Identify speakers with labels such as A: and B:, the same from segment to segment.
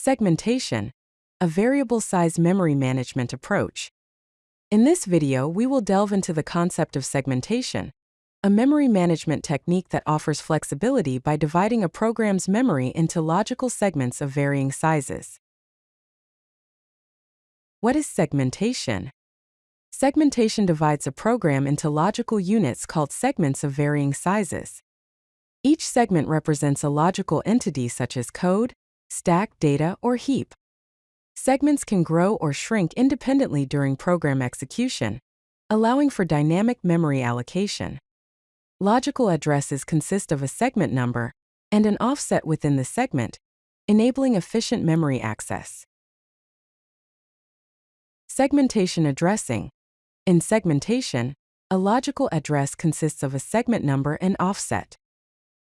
A: Segmentation, a variable-size memory management approach. In this video, we will delve into the concept of segmentation, a memory management technique that offers flexibility by dividing a program's memory into logical segments of varying sizes. What is segmentation? Segmentation divides a program into logical units called segments of varying sizes. Each segment represents a logical entity such as code, stack, data, or heap. Segments can grow or shrink independently during program execution, allowing for dynamic memory allocation. Logical addresses consist of a segment number and an offset within the segment, enabling efficient memory access. Segmentation addressing. In segmentation, a logical address consists of a segment number and offset.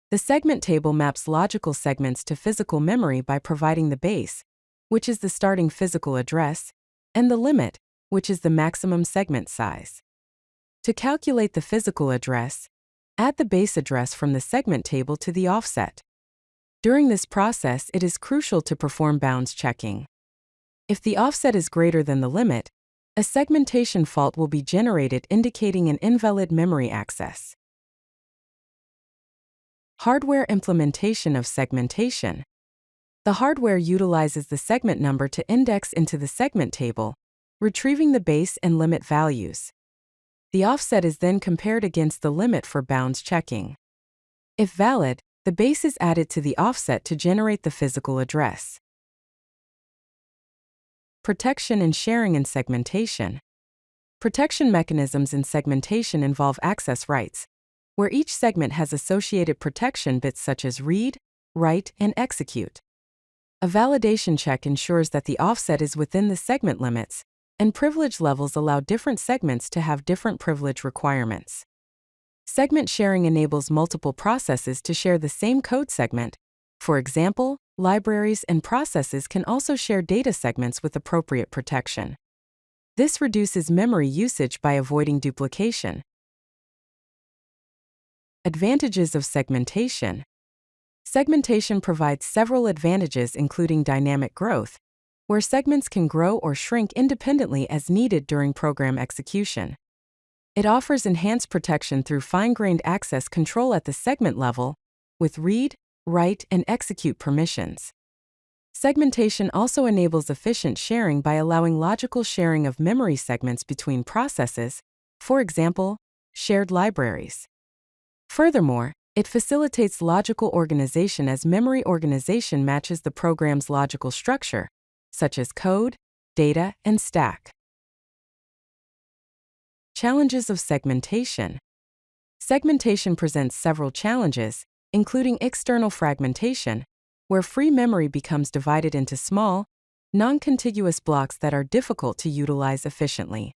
A: The segment table maps logical segments to physical memory by providing the base, which is the starting physical address, and the limit, which is the maximum segment size. To calculate the physical address, add the base address from the segment table to the offset. During this process, it is crucial to perform bounds checking. If the offset is greater than the limit, a segmentation fault will be generated indicating an invalid memory access. Hardware implementation of segmentation. The hardware utilizes the segment number to index into the segment table, retrieving the base and limit values. The offset is then compared against the limit for bounds checking. If valid, the base is added to the offset to generate the physical address. Protection and sharing in segmentation. Protection mechanisms in segmentation involve access rights, where each segment has associated protection bits such as read, write, and execute. A validation check ensures that the offset is within the segment limits, and privilege levels allow different segments to have different privilege requirements. Segment sharing enables multiple processes to share the same code segment. For example, libraries and processes can also share data segments with appropriate protection. This reduces memory usage by avoiding duplication. Advantages of segmentation. Segmentation provides several advantages, including dynamic growth, where segments can grow or shrink independently as needed during program execution. It offers enhanced protection through fine-grained access control at the segment level, with read, write, and execute permissions. Segmentation also enables efficient sharing by allowing logical sharing of memory segments between processes, for example, shared libraries. Furthermore, it facilitates logical organization as memory organization matches the program's logical structure, such as code, data, and stack. Challenges of segmentation. Segmentation presents several challenges, including external fragmentation, where free memory becomes divided into small, non-contiguous blocks that are difficult to utilize efficiently.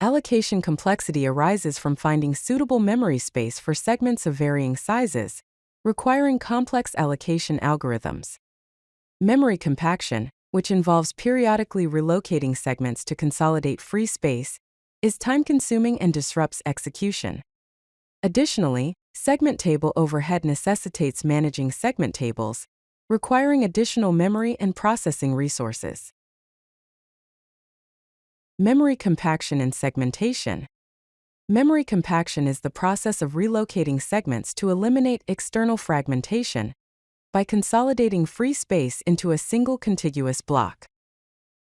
A: Allocation complexity arises from finding suitable memory space for segments of varying sizes, requiring complex allocation algorithms. Memory compaction, which involves periodically relocating segments to consolidate free space, is time-consuming and disrupts execution. Additionally, segment table overhead necessitates managing segment tables, requiring additional memory and processing resources. Memory compaction and segmentation. Memory compaction is the process of relocating segments to eliminate external fragmentation by consolidating free space into a single contiguous block.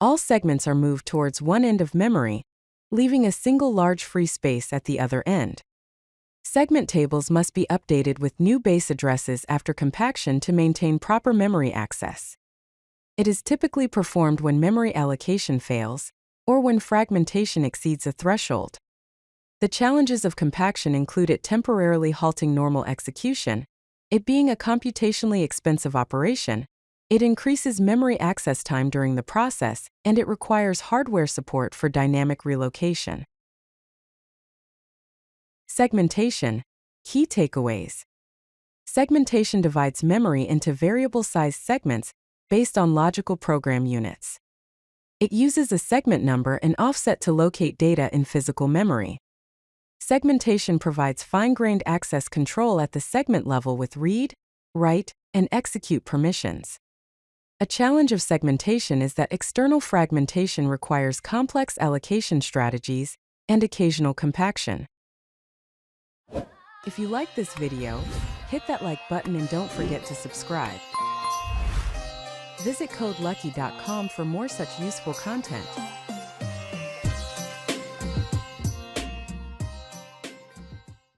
A: All segments are moved towards one end of memory, leaving a single large free space at the other end. Segment tables must be updated with new base addresses after compaction to maintain proper memory access. It is typically performed when memory allocation fails, or when fragmentation exceeds a threshold. The challenges of compaction include it temporarily halting normal execution, it being a computationally expensive operation, it increases memory access time during the process, and it requires hardware support for dynamic relocation. Segmentation. Key takeaways. Segmentation divides memory into variable-sized segments based on logical program units. It uses a segment number and offset to locate data in physical memory. Segmentation provides fine-grained access control at the segment level with read, write, and execute permissions. A challenge of segmentation is that external fragmentation requires complex allocation strategies and occasional compaction. If you like this video, hit that like button and don't forget to subscribe. Visit codelucky.com for more such useful content.